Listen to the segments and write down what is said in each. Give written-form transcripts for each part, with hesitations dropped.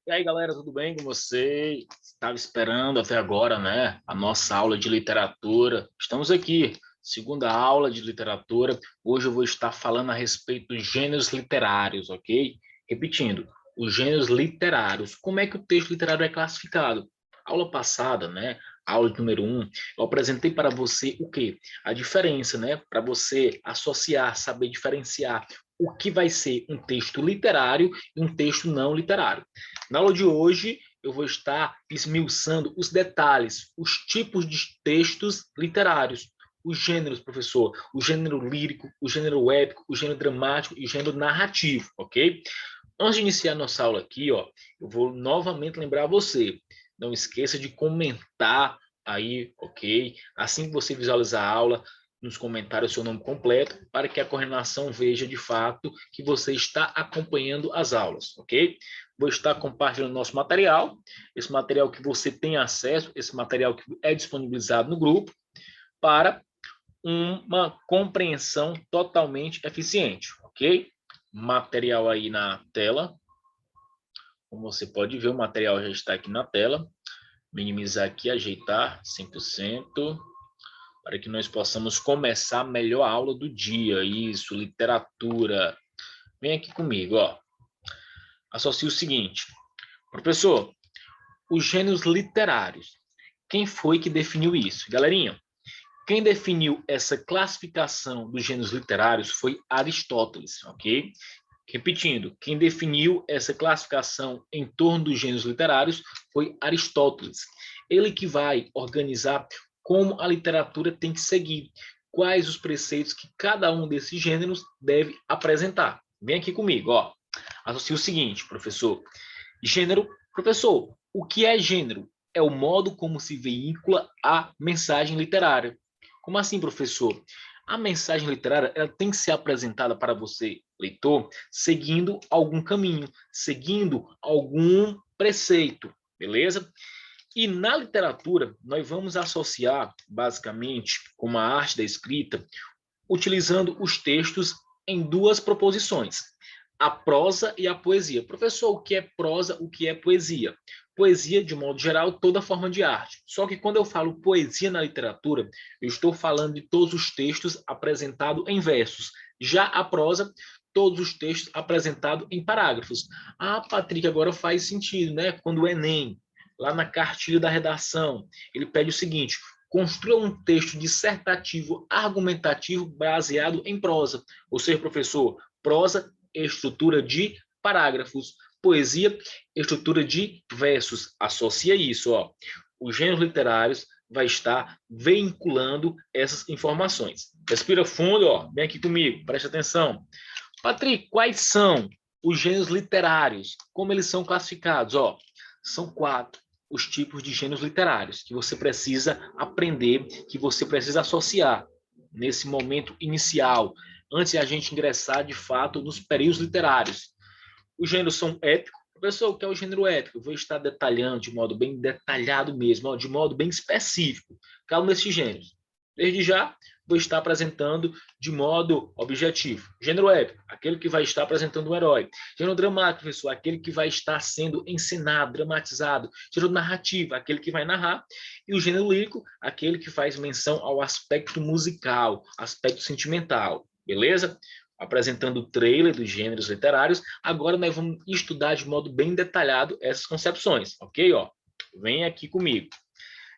E aí, galera, tudo bem com você? Estava esperando até agora, né? A nossa aula de literatura. Estamos aqui, segunda aula de literatura. Hoje eu vou estar falando a respeito dos gêneros literários, ok? Repetindo, os gêneros literários. Como é que o texto literário é classificado? Aula passada, né? Aula de número 1, eu apresentei para você o quê? A diferença, né? Para você associar, saber diferenciar o que vai ser um texto literário e um texto não literário. Na aula de hoje, eu vou estar esmiuçando os detalhes, os tipos de textos literários, os gêneros, professor, o gênero lírico, o gênero épico, o gênero dramático e o gênero narrativo, ok? Antes de iniciar nossa aula aqui, ó, eu vou novamente lembrar você, não esqueça de comentar aí, ok? Assim que você visualizar a aula, nos comentários o seu nome completo, para que a coordenação veja de fato que você está acompanhando as aulas, ok? Vou estar compartilhando nosso material, esse material que você tem acesso, esse material que é disponibilizado no grupo, para uma compreensão totalmente eficiente, ok? Material aí na tela. Como você pode ver, o material já está aqui na tela. Minimizar aqui, ajeitar 100%, para que nós possamos começar a melhor aula do dia. Isso, literatura. Vem aqui comigo, ó. Associe o seguinte. Professor, os gêneros literários. Quem foi que definiu isso? Galerinha, quem definiu essa classificação dos gêneros literários foi Aristóteles, ok? Repetindo, quem definiu essa classificação em torno dos gêneros literários foi Aristóteles. Ele que vai organizar como a literatura tem que seguir, quais os preceitos que cada um desses gêneros deve apresentar. Vem aqui comigo, ó. Associe o seguinte, professor. Gênero, professor, o que é gênero? É o modo como se veicula a mensagem literária. Como assim, professor? A mensagem literária ela tem que ser apresentada para você, leitor, seguindo algum caminho, seguindo algum preceito, beleza? E na literatura, nós vamos associar, basicamente, como a arte da escrita, utilizando os textos em duas proposições, a prosa e a poesia. Professor, o que é prosa, o que é poesia? Poesia, de modo geral, toda forma de arte. Só que quando eu falo poesia na literatura, eu estou falando de todos os textos apresentados em versos. Já a prosa, todos os textos apresentados em parágrafos. Ah, Patrick, agora faz sentido, né? Quando o Enem, lá na cartilha da redação, ele pede o seguinte: construa um texto dissertativo argumentativo baseado em prosa. Ou seja, professor, prosa, estrutura de parágrafos. Poesia, estrutura de versos. Associa isso, ó. Os gêneros literários vai estar vinculando essas informações. Respira fundo, ó. Vem aqui comigo, preste atenção. Patrick, quais são os gêneros literários? Como eles são classificados? Ó, são 4 os tipos de gêneros literários que você precisa aprender, que você precisa associar nesse momento inicial, antes de a gente ingressar de fato nos períodos literários. Os gêneros são épico. Professor, o que é o gênero épico? Eu vou estar detalhando de modo bem detalhado mesmo, de modo bem específico, cada um desses gêneros. Desde já, vou estar apresentando de modo objetivo. Gênero épico, aquele que vai estar apresentando um herói. Gênero dramático, professor, aquele que vai estar sendo encenado, dramatizado. Gênero narrativo, aquele que vai narrar. E o gênero lírico, aquele que faz menção ao aspecto musical, aspecto sentimental. Beleza? Apresentando o trailer dos gêneros literários. Agora nós vamos estudar de modo bem detalhado essas concepções, ok? Ó, vem aqui comigo.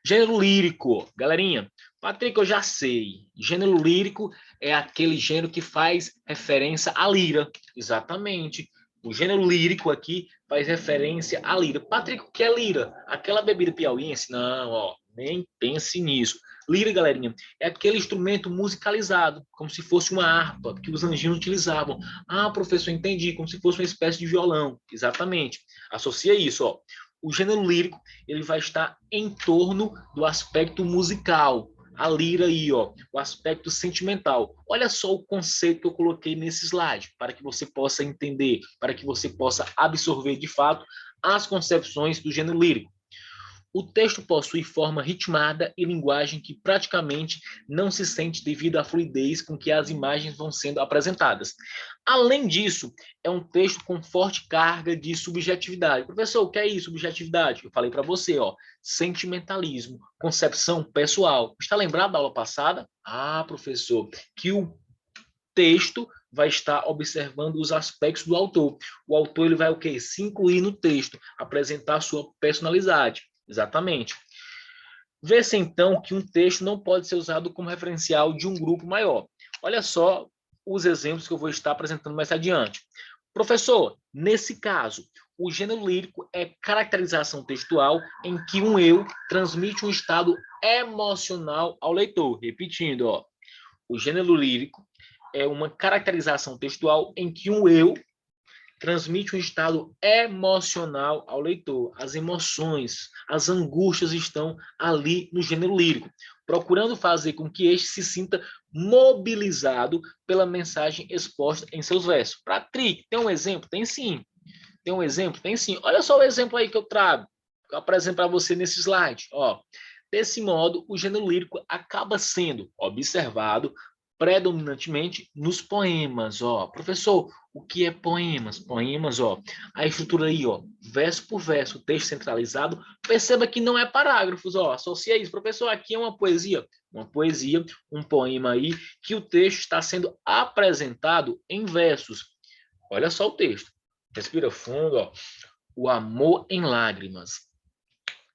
Gênero lírico, galerinha. Patrick, eu já sei. Gênero lírico é aquele gênero que faz referência à lira. Exatamente. O gênero lírico aqui faz referência à lira. Patrick, o que é lira? Aquela bebida piauiense? Não, ó, nem pense nisso. Lira, galerinha, é aquele instrumento musicalizado, como se fosse uma harpa que os anjinhos utilizavam. Ah, professor, entendi, como se fosse uma espécie de violão. Exatamente. Associa isso, ó. O gênero lírico ele vai estar em torno do aspecto musical, a lira aí, ó, o aspecto sentimental. Olha só o conceito que eu coloquei nesse slide, para que você possa entender, para que você possa absorver de fato as concepções do gênero lírico. O texto possui forma ritmada e linguagem que praticamente não se sente devido à fluidez com que as imagens vão sendo apresentadas. Além disso, é um texto com forte carga de subjetividade. Professor, o que é isso, subjetividade? Eu falei para você, ó, sentimentalismo, concepção pessoal. Está lembrado da aula passada? Ah, professor, que o texto vai estar observando os aspectos do autor. O autor ele vai o quê? Se incluir no texto, apresentar a sua personalidade. Exatamente. Vê-se então que um texto não pode ser usado como referencial de um grupo maior. Olha só os exemplos que eu vou estar apresentando mais adiante. Professor, nesse caso, o gênero lírico é caracterização textual em que um eu transmite um estado emocional ao leitor. Repetindo, ó, o gênero lírico é uma caracterização textual em que um eu transmite um estado emocional ao leitor. As emoções, as angústias estão ali no gênero lírico, procurando fazer com que este se sinta mobilizado pela mensagem exposta em seus versos. Patrick, tem um exemplo? Tem sim. Tem um exemplo? Tem sim. Olha só o exemplo aí que eu trago, que eu apresento para você nesse slide. Ó, desse modo, o gênero lírico acaba sendo observado predominantemente nos poemas, ó. Professor, o que é poemas? Poemas, ó, a estrutura aí, ó, verso por verso, texto centralizado. Perceba que não é parágrafos, ó. Associa isso, professor, aqui é uma poesia, um poema aí que o texto está sendo apresentado em versos. Olha só o texto. Respira fundo, ó. O amor em lágrimas.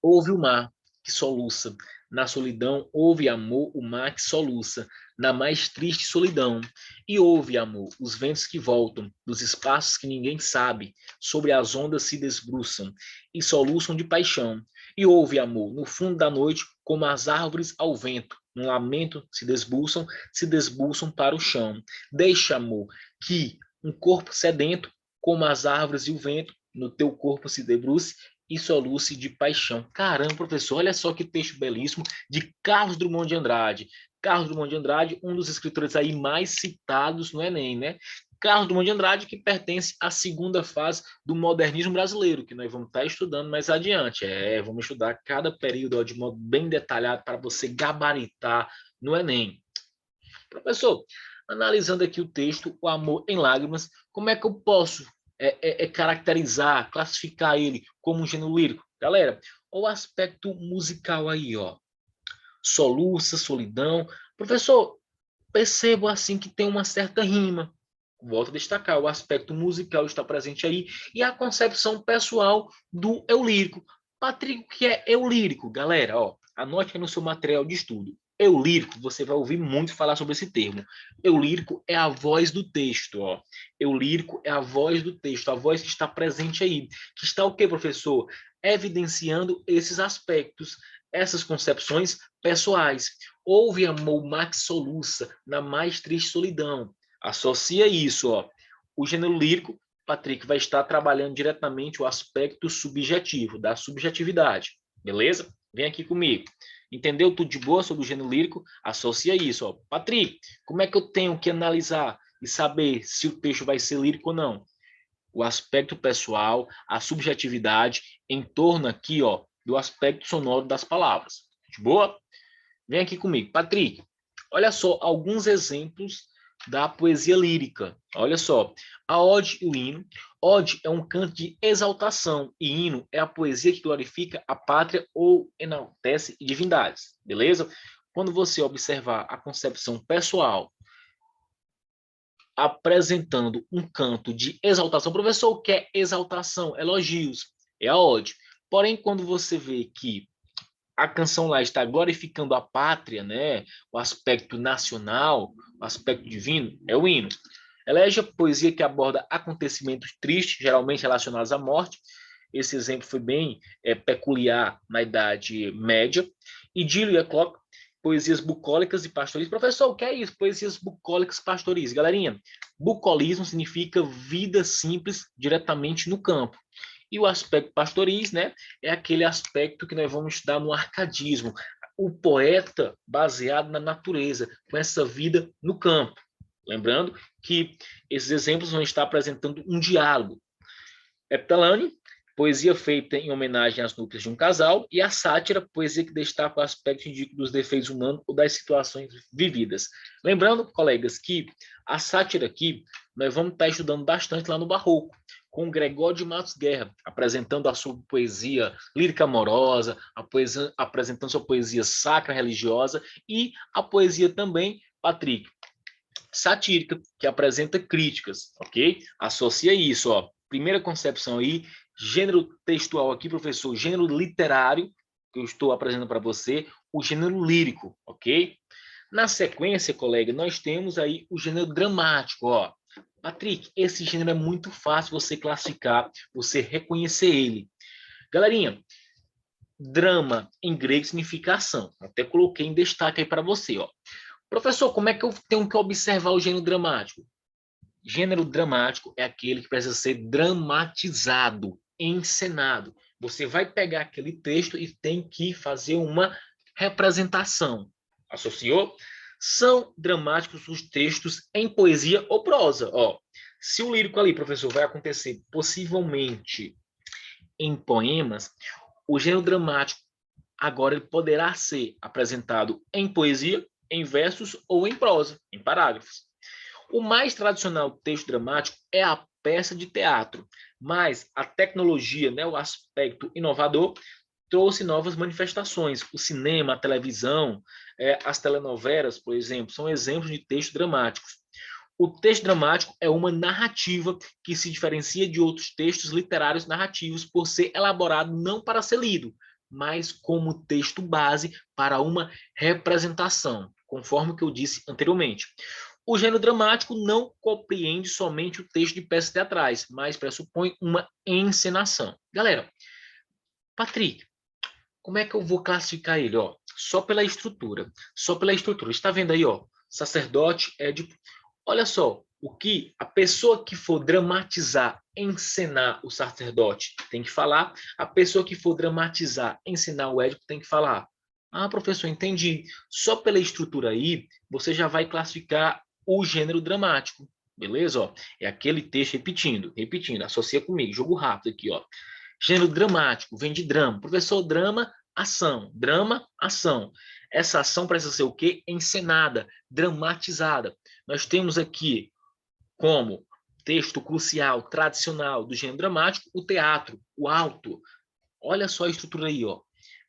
Ouve o mar que soluça. Na solidão, ouve amor o mar que soluça. Na mais triste solidão. E ouve, amor, os ventos que voltam, dos espaços que ninguém sabe, sobre as ondas se desbruçam e soluçam de paixão. E ouve, amor, no fundo da noite, como as árvores ao vento, num lamento se desbulçam para o chão. Deixa, amor, que um corpo sedento, como as árvores e o vento, no teu corpo se debruce e soluce de paixão. Caramba, professor, olha só que texto belíssimo de Carlos Drummond de Andrade. Carlos Drummond de Andrade, um dos escritores aí mais citados no Enem, né? Carlos Drummond de Andrade, que pertence à segunda fase do modernismo brasileiro, que nós vamos estar estudando mais adiante. Vamos estudar cada período ó, de modo bem detalhado para você gabaritar no Enem. Professor, analisando aqui o texto, O Amor em Lágrimas, como é que eu posso caracterizar, classificar ele como um gênero lírico? Galera, olha o aspecto musical aí, ó. Soluça, solidão. Professor, percebo assim que tem uma certa rima. Volto a destacar, o aspecto musical está presente aí e a concepção pessoal do eu lírico. Patrick, o que é eu lírico? Galera, ó, anote aí no seu material de estudo. Eu lírico, você vai ouvir muito falar sobre esse termo. Eu lírico é a voz do texto, ó. Eu lírico é a voz do texto, a voz que está presente aí. Que está o quê, professor? Evidenciando esses aspectos, essas concepções pessoais. Houve amor max soluça na mais triste solidão. Associa isso, ó. O gênero lírico, Patrick, vai estar trabalhando diretamente o aspecto subjetivo, da subjetividade. Beleza? Vem aqui comigo. Entendeu tudo de boa sobre o gênero lírico? Associa isso, ó. Patrick, como é que eu tenho que analisar e saber se o texto vai ser lírico ou não? O aspecto pessoal, a subjetividade em torno aqui, ó, do aspecto sonoro das palavras. De boa? Vem aqui comigo. Patrick, olha só alguns exemplos da poesia lírica. Olha só, a ode e o hino. Ode é um canto de exaltação e hino é a poesia que glorifica a pátria ou enaltece divindades. Beleza? Quando você observar a concepção pessoal apresentando um canto de exaltação, professor, o que é exaltação? Elogios. É a ode. Porém, quando você vê que a canção lá está glorificando a pátria, né? O aspecto nacional, o aspecto divino, é o hino. Elege a poesia que aborda acontecimentos tristes, geralmente relacionados à morte. Esse exemplo foi bem peculiar na Idade Média. Idílio e eclópia, poesias bucólicas e pastoris. Professor, o que é isso? Poesias bucólicas e pastoris. Galerinha, bucolismo significa vida simples diretamente no campo. E o aspecto pastoris, né, é aquele aspecto que nós vamos estudar no arcadismo, o poeta baseado na natureza, com essa vida no campo. Lembrando que esses exemplos vão estar apresentando um diálogo. Heptalânio, Poesia feita em homenagem às núpcias de um casal, e a sátira, poesia que destaca o aspecto ridículo dos defeitos humanos ou das situações vividas. Lembrando, colegas, que a sátira aqui, nós vamos estar estudando bastante lá no Barroco, com Gregório de Matos Guerra, apresentando a sua poesia lírica amorosa, apresentando sua poesia sacra religiosa, e a poesia também, Patrick, satírica, que apresenta críticas, ok? Associa isso, ó. Primeira concepção aí, gênero textual aqui, professor, gênero literário, que eu estou apresentando para você, o gênero lírico, ok? Na sequência, colega, nós temos aí o gênero dramático, ó. Patrick, esse gênero é muito fácil você classificar, você reconhecer ele. Galerinha, drama em grego significa ação. Até coloquei em destaque aí para você, ó. Professor, como é que eu tenho que observar o gênero dramático? Gênero dramático é aquele que precisa ser dramatizado, encenado. Você vai pegar aquele texto e tem que fazer uma representação. Associou? São dramáticos os textos em poesia ou prosa. Ó, se o lírico ali, professor, vai acontecer possivelmente em poemas, o gênero dramático agora ele poderá ser apresentado em poesia, em versos ou em prosa, em parágrafos. O mais tradicional texto dramático é a peça de teatro, mas a tecnologia, né, o aspecto inovador, trouxe novas manifestações. O cinema, a televisão, as telenovelas, por exemplo, são exemplos de textos dramáticos. O texto dramático é uma narrativa que se diferencia de outros textos literários narrativos por ser elaborado não para ser lido, mas como texto base para uma representação, conforme o que eu disse anteriormente. O gênero dramático não compreende somente o texto de peças teatrais, mas pressupõe uma encenação. Galera, Patrick, como é que eu vou classificar ele? Ó, só pela estrutura. Só pela estrutura. Está vendo aí, ó? Sacerdote, Édipo. Olha só, o que a pessoa que for dramatizar, encenar o sacerdote tem que falar, a pessoa que for dramatizar, encenar o Édipo tem que falar. Ah, professor, entendi. Só pela estrutura aí, você já vai classificar o gênero dramático. Beleza? Ó, é aquele texto repetindo, associa comigo, jogo rápido aqui, ó. Gênero dramático, vem de drama. Professor, drama, ação. Drama, ação. Essa ação precisa ser o quê? Encenada, dramatizada. Nós temos aqui como texto crucial, tradicional do gênero dramático, o teatro, o alto. Olha só a estrutura aí, ó.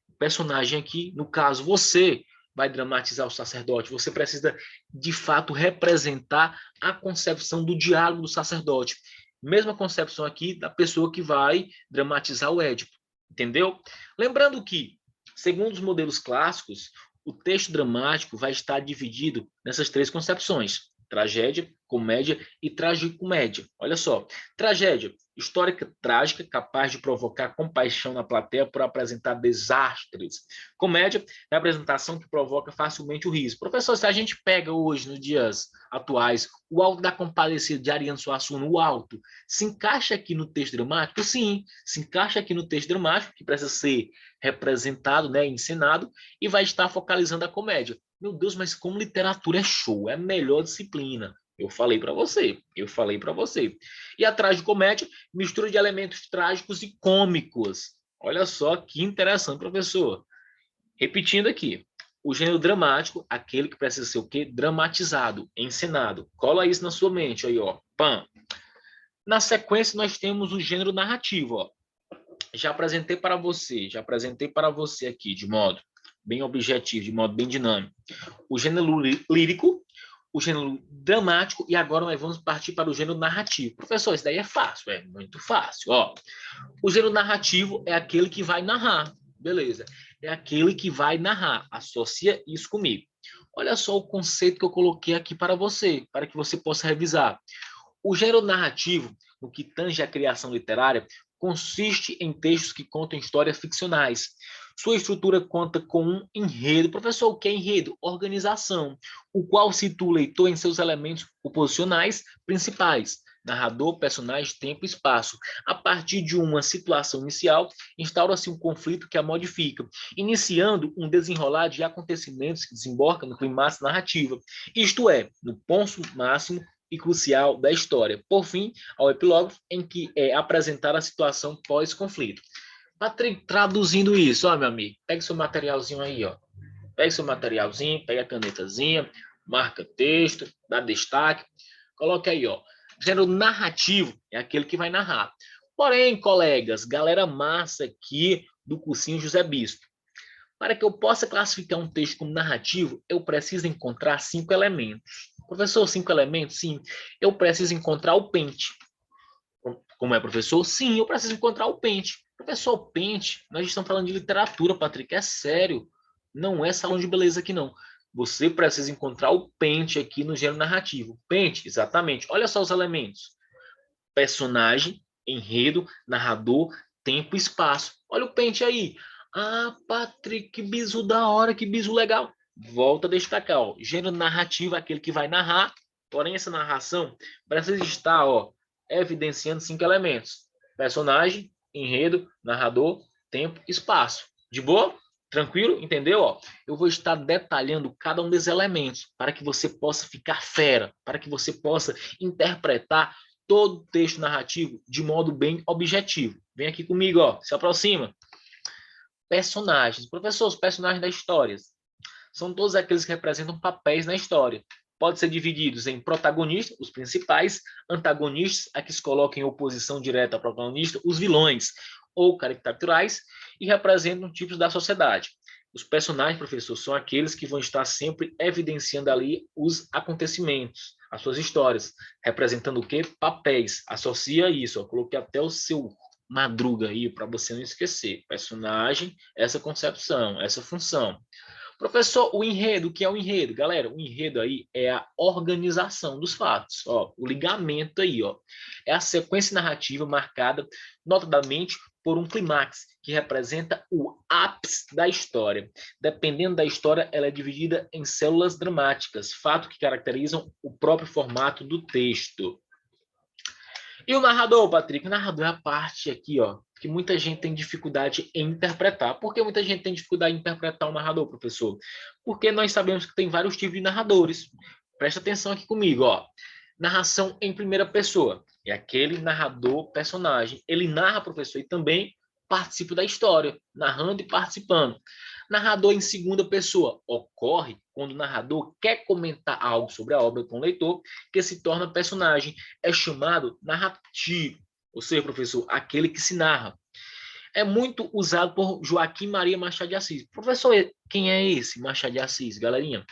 O personagem aqui, no caso, você vai dramatizar o sacerdote. Você precisa, de fato, representar a concepção do diálogo do sacerdote. Mesma concepção aqui da pessoa que vai dramatizar o Édipo. Entendeu? Lembrando que, segundo os modelos clássicos, o texto dramático vai estar dividido nessas três concepções: tragédia, comédia e tragicomédia. Olha só, tragédia, histórica trágica, capaz de provocar compaixão na plateia por apresentar desastres. Comédia, representação que provoca facilmente o riso. Professor, se a gente pega hoje, nos dias atuais, o Alto da Compadecida de Ariano Suassuna, o Alto, se encaixa aqui no texto dramático? Sim, se encaixa aqui no texto dramático, que precisa ser representado, né, encenado, e vai estar focalizando a comédia. Meu Deus, mas como literatura é show, é a melhor disciplina. Eu falei para você, eu falei para você. E a tragicomédia, mistura de elementos trágicos e cômicos. Olha só que interessante, professor. Repetindo aqui, o gênero dramático, aquele que precisa ser o quê? Dramatizado, encenado. Cola isso na sua mente aí, ó. Pam. Na sequência, nós temos o gênero narrativo, ó. Já apresentei para você aqui, de modo bem objetivo, de modo bem dinâmico, o gênero lírico, o gênero dramático, e agora nós vamos partir para o gênero narrativo. Professor, isso daí é fácil, é muito fácil. Ó, o gênero narrativo é aquele que vai narrar, beleza. É aquele que vai narrar, associa isso comigo. Olha só o conceito que eu coloquei aqui para você, para que você possa revisar. O gênero narrativo, no que tange à criação literária, consiste em textos que contam histórias ficcionais. Sua estrutura conta com um enredo. Professor, o que é enredo? Organização, o qual situa o leitor em seus elementos oposicionais principais: narrador, personagem, tempo e espaço. A partir de uma situação inicial, instaura-se um conflito que a modifica, iniciando um desenrolar de acontecimentos que desemboca no clímax narrativa. Isto é, no ponto máximo e crucial da história. Por fim, ao epílogo, em que é apresentar a situação pós-conflito. Patrick, traduzindo isso, ó, meu amigo, pega seu materialzinho aí, ó. Pega seu materialzinho, pega a canetazinha, marca texto, dá destaque, coloca aí, ó. Gênero narrativo é aquele que vai narrar. Porém, colegas, galera massa aqui do cursinho José Bispo. Para que eu possa classificar um texto como narrativo, eu preciso encontrar 5 elementos. Professor, 5 elementos? Sim. Eu preciso encontrar o pente. Como é, professor? Sim, eu preciso encontrar o pente. Professor, pente, nós estamos falando de literatura, Patrick, é sério. Não é salão de beleza aqui, não. Você precisa encontrar o pente aqui no gênero narrativo. Pente, exatamente. Olha só os elementos. Personagem, enredo, narrador, tempo e espaço. Olha o pente aí. Ah, Patrick, que bizu da hora, que bizu legal. Volta a destacar, ó. Gênero narrativo é aquele que vai narrar, porém essa narração precisa estar, ó, evidenciando 5 elementos. Personagem, enredo, narrador, tempo, espaço. De boa? Tranquilo? Entendeu? Ó, eu vou estar detalhando cada um desses elementos para que você possa ficar fera, para que você possa interpretar todo o texto narrativo de modo bem objetivo. Vem aqui comigo, ó, se aproxima. Personagens. Professor, os personagens da história são todos aqueles que representam papéis na história. Pode ser divididos em protagonistas, os principais, antagonistas, a que se colocam em oposição direta ao protagonista, os vilões ou caricaturais, e representam tipos da sociedade. Os personagens, professor, são aqueles que vão estar sempre evidenciando ali os acontecimentos, as suas histórias, representando o quê? Papéis. Associa isso, eu coloquei até o seu madruga aí para você não esquecer. Personagem, essa concepção, essa função. Professor, o enredo, o que é o enredo? Galera, o enredo aí é a organização dos fatos, ó, o ligamento aí, ó. É a sequência narrativa marcada notadamente por um clímax, que representa o ápice da história. Dependendo da história, ela é dividida em células dramáticas, fatos que caracterizam o próprio formato do texto. E o narrador, Patrick? O narrador é a parte aqui, ó, que muita gente tem dificuldade em interpretar. Por que muita gente tem dificuldade em interpretar o narrador, professor? Porque nós sabemos que tem vários tipos de narradores. Presta atenção aqui comigo, ó. Narração em primeira pessoa. É aquele narrador personagem. Ele narra, professor, e também participa da história, narrando e participando. Narrador em segunda pessoa ocorre quando o narrador quer comentar algo sobre a obra com o leitor, que se torna personagem. É chamado narrativo, ou seja, professor, aquele que se narra. É muito usado por Joaquim Maria Machado de Assis. Professor, quem é esse Machado de Assis, galerinha?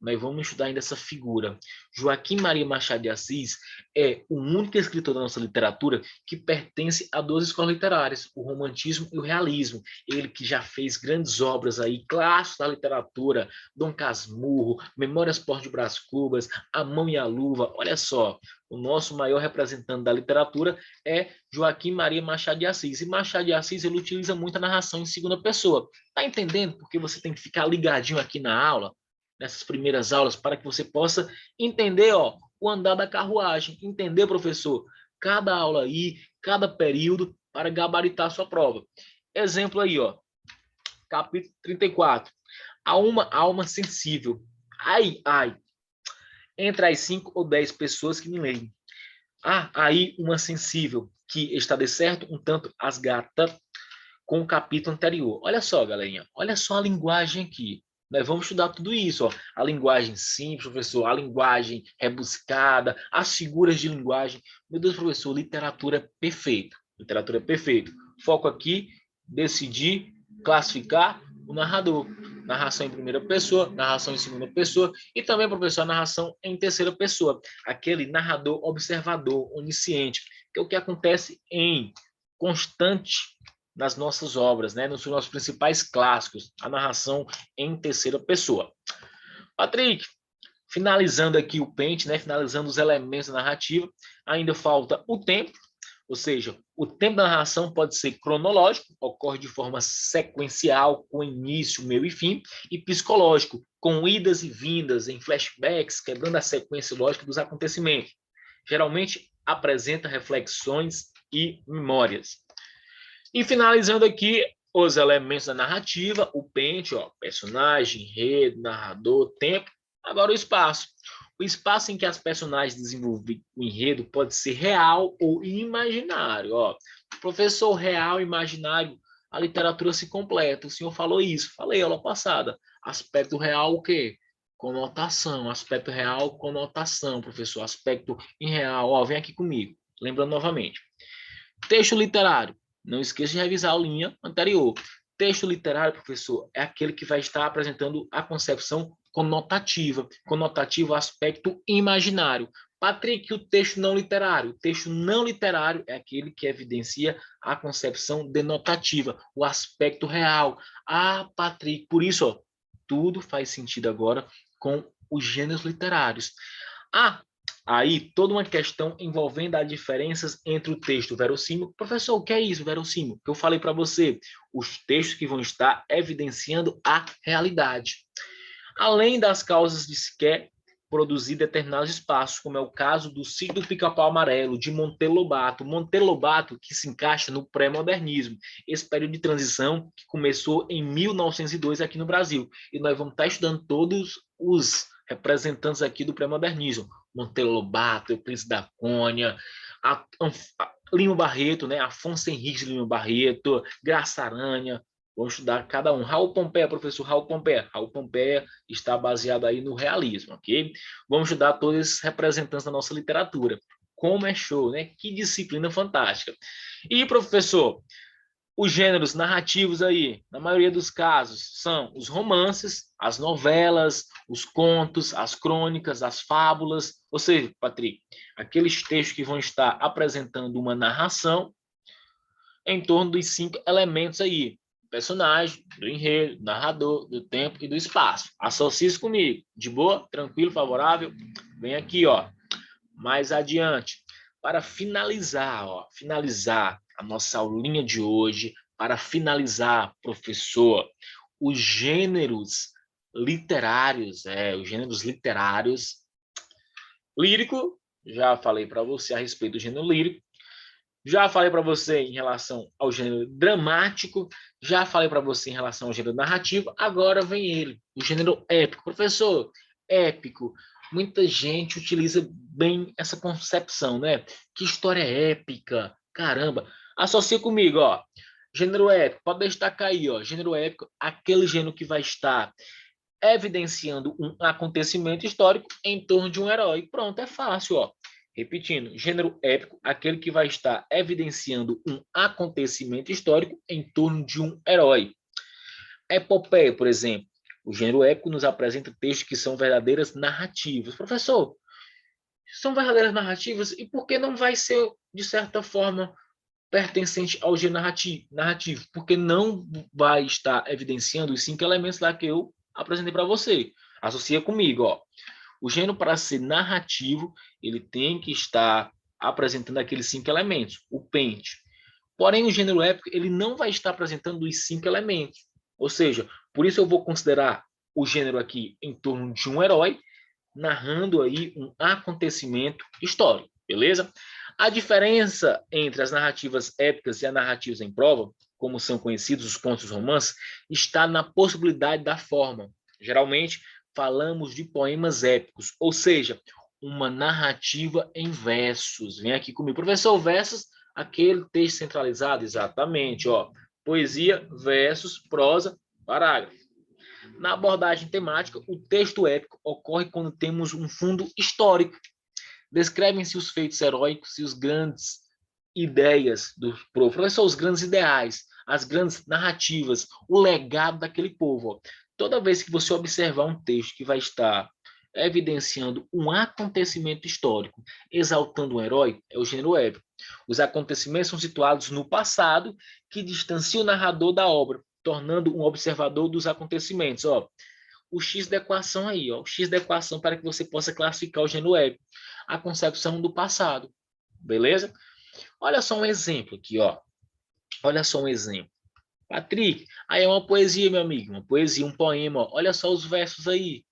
Nós vamos estudar ainda essa figura. Joaquim Maria Machado de Assis é o único escritor da nossa literatura que pertence a duas escolas literárias, o romantismo e o realismo. Ele que já fez grandes obras aí, clássicos da literatura, Dom Casmurro, Memórias Pós de Brás Cubas, A Mão e a Luva. Olha só, o nosso maior representante da literatura é Joaquim Maria Machado de Assis. E Machado de Assis, ele utiliza muito a narração em segunda pessoa. Tá entendendo porque você tem que ficar ligadinho aqui na aula? Nessas primeiras aulas, para que você possa entender, ó, o andar da carruagem. Entender, professor? Cada aula aí, cada período, para gabaritar a sua prova. Exemplo aí, ó, capítulo 34. Há uma alma sensível. Ai, ai. Entre as 5 ou 10 pessoas que me leem. Há aí uma sensível que está de certo um tanto asgata com o capítulo anterior. Olha só, galerinha. Olha só a linguagem aqui. Nós vamos estudar tudo isso, ó. A linguagem simples, professor, a linguagem rebuscada, as figuras de linguagem. Meu Deus, professor, literatura é perfeito. Literatura é perfeito. Foco aqui, decidir, classificar o narrador. Narração em primeira pessoa, narração em segunda pessoa e também, professor, a narração em terceira pessoa. Aquele narrador observador, onisciente, que é o que acontece em constante nas nossas obras, né, nos nossos principais clássicos, a narração em terceira pessoa. Patrick, finalizando aqui o pente, né, finalizando os elementos da narrativa, ainda falta o tempo, ou seja, o tempo da narração pode ser cronológico, ocorre de forma sequencial, com início, meio e fim, e psicológico, com idas e vindas em flashbacks, quebrando a sequência lógica dos acontecimentos. Geralmente apresenta reflexões e memórias. E finalizando aqui os elementos da narrativa, o pente, ó, personagem, enredo, narrador, tempo, Agora o espaço. O espaço em que as personagens desenvolvem o enredo pode ser real ou imaginário. Ó, professor, real, imaginário, a literatura se completa. O senhor falou isso. Falei aula passada. Aspecto real, o quê? Conotação. Aspecto real, conotação, professor. Aspecto irreal. Ó, vem aqui comigo. Lembrando novamente. Texto literário. Não esqueça de revisar a linha anterior. Texto literário, professor, é aquele que vai estar apresentando a concepção conotativa. Conotativo, aspecto imaginário. Patrick, o texto não literário. O texto não literário é aquele que evidencia a concepção denotativa, o aspecto real. Ah, Patrick, por isso, ó, tudo faz sentido agora com os gêneros literários. Ah, aí toda uma questão envolvendo as diferenças entre o texto verossímil. Professor, o que é isso, verossímil? Que eu falei para você, os textos que vão estar evidenciando a realidade. Além das causas de se quer produzir determinados espaços, como é o caso do Sítio do Pica-Pau Amarelo, de Monteiro Lobato. Monteiro Lobato, que se encaixa no pré-modernismo, esse período de transição que começou em 1902 aqui no Brasil. E nós vamos estar estudando todos os representantes aqui do pré-modernismo. Monteiro Lobato, Euclides da Cunha, Lima Barreto, né? Afonso Henriques de Lima Barreto, Graça Aranha. Vamos estudar cada um. Raul Pompeia, professor Raul Pompeia. Raul Pompeia está baseado aí no realismo, ok? Vamos estudar todos esses representantes da nossa literatura. Como é show, né? Que disciplina fantástica. E, professor, os gêneros narrativos aí, na maioria dos casos, são os romances, as novelas, os contos, as crônicas, as fábulas, ou seja, Patrick, aqueles textos que vão estar apresentando uma narração em torno dos 5 elementos aí: personagem, do enredo, do narrador, do tempo e do espaço. Associe isso comigo. De boa? Tranquilo? Favorável? Vem aqui, ó. Mais adiante. Para finalizar, ó, finalizar a nossa aulinha de hoje, para finalizar, professor, os gêneros literários, os gêneros literários, lírico, já falei para você a respeito do gênero lírico, já falei para você em relação ao gênero dramático, já falei para você em relação ao gênero narrativo, agora vem ele, o gênero épico. Professor, épico, muita gente utiliza bem essa concepção, né? Que história épica, caramba. Associa comigo, ó. Gênero épico, pode destacar aí, ó. Gênero épico, aquele gênero que vai estar evidenciando um acontecimento histórico em torno de um herói. Pronto, é fácil, ó. Repetindo, gênero épico, aquele que vai estar evidenciando um acontecimento histórico em torno de um herói. Epopeia, por exemplo. O gênero épico nos apresenta textos que são verdadeiras narrativas. Professor, são verdadeiras narrativas e por que não vai ser, de certa forma, pertencente ao gênero narrativo? Porque não vai estar evidenciando os 5 elementos lá que eu apresentei para você. Associa comigo, ó. O gênero, para ser narrativo, ele tem que estar apresentando aqueles 5 elementos, o pente. Porém, o gênero épico, ele não vai estar apresentando os 5 elementos. Ou seja, por isso eu vou considerar o gênero aqui em torno de um herói, narrando aí um acontecimento histórico, beleza? A diferença entre as narrativas épicas e as narrativas em prova, como são conhecidos os contos e os romances, está na possibilidade da forma. Geralmente, falamos de poemas épicos, ou seja, uma narrativa em versos. Vem aqui comigo. Professor, versos, aquele texto centralizado? Exatamente, ó. Poesia, versos, prosa, parágrafo. Na abordagem temática, o texto épico ocorre quando temos um fundo histórico. Descrevem-se os feitos heróicos e as grandes ideias do professor, os grandes ideais, as grandes narrativas, o legado daquele povo. Toda vez que você observar um texto que vai estar evidenciando um acontecimento histórico, exaltando um herói, é o gênero épico. Os acontecimentos são situados no passado, que distancia o narrador da obra, tornando um observador dos acontecimentos. Ó, o X da equação aí, ó, o X da equação para que você possa classificar o gênero épico, a concepção do passado, beleza? Olha só um exemplo aqui, ó. Olha só um exemplo. Patrick, aí é uma poesia, meu amigo, uma poesia, um poema, ó. Olha só os versos aí.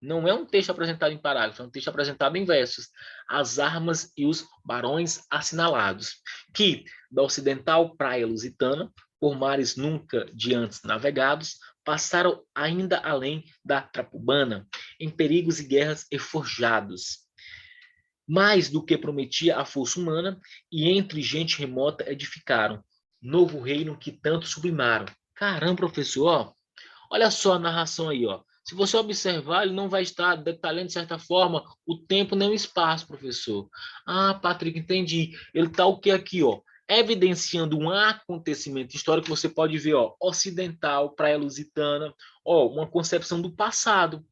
Não é um texto apresentado em parágrafos, é um texto apresentado em versos. As armas e os barões assinalados, que da ocidental praia lusitana, por mares nunca de antes navegados, passaram ainda além da Trapubana, em perigos e guerras e forjados. Mais do que prometia a força humana, e entre gente remota edificaram novo reino que tanto sublimaram. Caramba, professor, ó, olha só a narração aí, ó. Se você observar, ele não vai estar detalhando, de certa forma, o tempo nem o espaço, professor. Ah, Patrick, entendi. Ele está o que aqui, ó? Evidenciando um acontecimento histórico que você pode ver, ó, ocidental, praia lusitana, ó, uma concepção do passado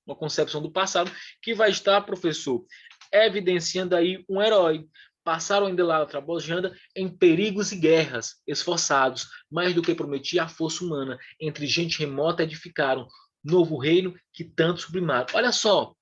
que vai estar, professor, evidenciando aí um herói. Passaram ainda lá trabojando em perigos e guerras, esforçados, mais do que prometia a força humana, entre gente remota edificaram novo reino que tanto sublimaram. Olha só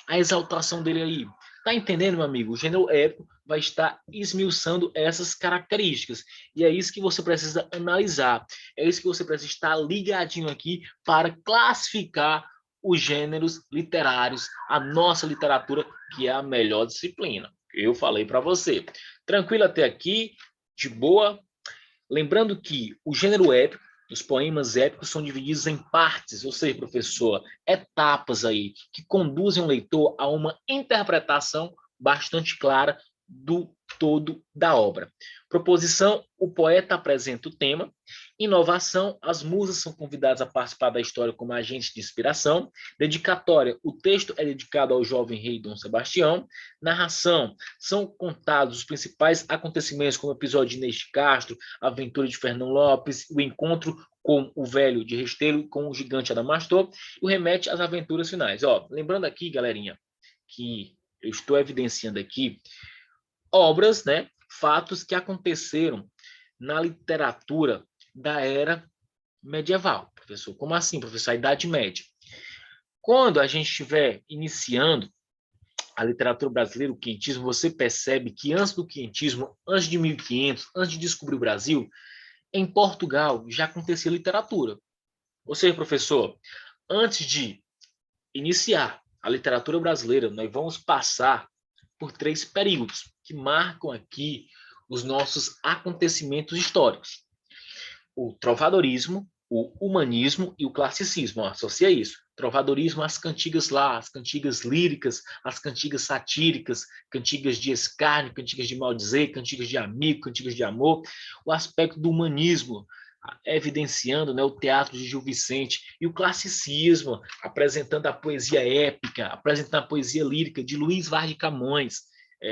a exaltação dele aí. Tá entendendo, meu amigo? O gênero épico vai estar esmiuçando essas características. E é isso que você precisa analisar. É isso que você precisa estar ligadinho aqui para classificar os gêneros literários, a nossa literatura, que é a melhor disciplina. Eu falei para você. Tranquilo até aqui? De boa? Lembrando que o gênero épico, os poemas épicos são divididos em partes, ou seja, professor, etapas aí que conduzem o leitor a uma interpretação bastante clara do todo da obra. Proposição, o poeta apresenta o tema. Inovação, as musas são convidadas a participar da história como agentes de inspiração. Dedicatória, o texto é dedicado ao jovem rei Dom Sebastião. Narração, são contados os principais acontecimentos, como o episódio de Inês de Castro, a aventura de Fernão Lopes, o encontro com o velho de Restelo, com o gigante Adamastor, e o remete às aventuras finais. Ó, lembrando aqui, galerinha, que eu estou evidenciando aqui obras, né, fatos que aconteceram na literatura da era medieval. Professor, como assim, professor? A Idade Média. Quando a gente estiver iniciando a literatura brasileira, o quentismo, você percebe que antes do quentismo, antes de 1500, antes de descobrir o Brasil, em Portugal já acontecia literatura. Ou seja, professor, antes de iniciar a literatura brasileira, nós vamos passar por 3 períodos que marcam aqui os nossos acontecimentos históricos. O trovadorismo, o humanismo e o classicismo. Ó, associa isso. Trovadorismo, as cantigas lá, as cantigas líricas, as cantigas satíricas, cantigas de escárnio, cantigas de maldizer, cantigas de amigo, cantigas de amor. O aspecto do humanismo, evidenciando, né, o teatro de Gil Vicente, e o classicismo, apresentando a poesia épica, apresentando a poesia lírica de Luiz Vaz de Camões.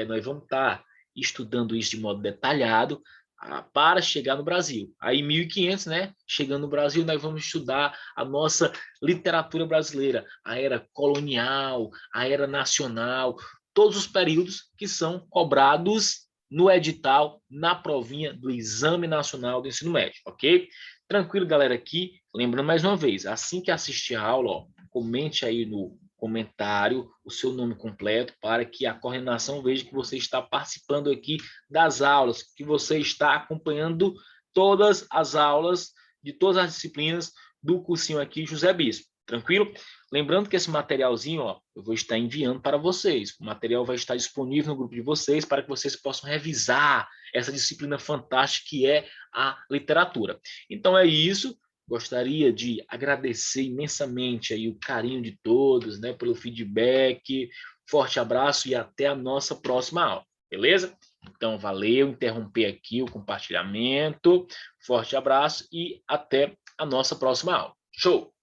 Nós vamos estar estudando isso de modo detalhado para chegar no Brasil. Aí, em 1500, né, chegando no Brasil, nós vamos estudar a nossa literatura brasileira, a era colonial, a era nacional, todos os períodos que são cobrados no edital, na provinha do Exame Nacional do Ensino Médio, ok? Tranquilo, galera, aqui. Lembrando mais uma vez, assim que assistir a aula, ó, comente aí no comentário o seu nome completo para que a coordenação veja que você está participando aqui das aulas, que você está acompanhando todas as aulas de todas as disciplinas do cursinho aqui José Bispo. Tranquilo? Lembrando que esse materialzinho, ó, eu vou estar enviando para vocês. O material vai estar disponível no grupo de vocês para que vocês possam revisar essa disciplina fantástica que é a literatura. Então é isso. Gostaria de agradecer imensamente aí o carinho de todos, né, pelo feedback. Forte abraço e até a nossa próxima aula. Beleza? Então, valeu, interromper aqui o compartilhamento. Forte abraço e até a nossa próxima aula. Show!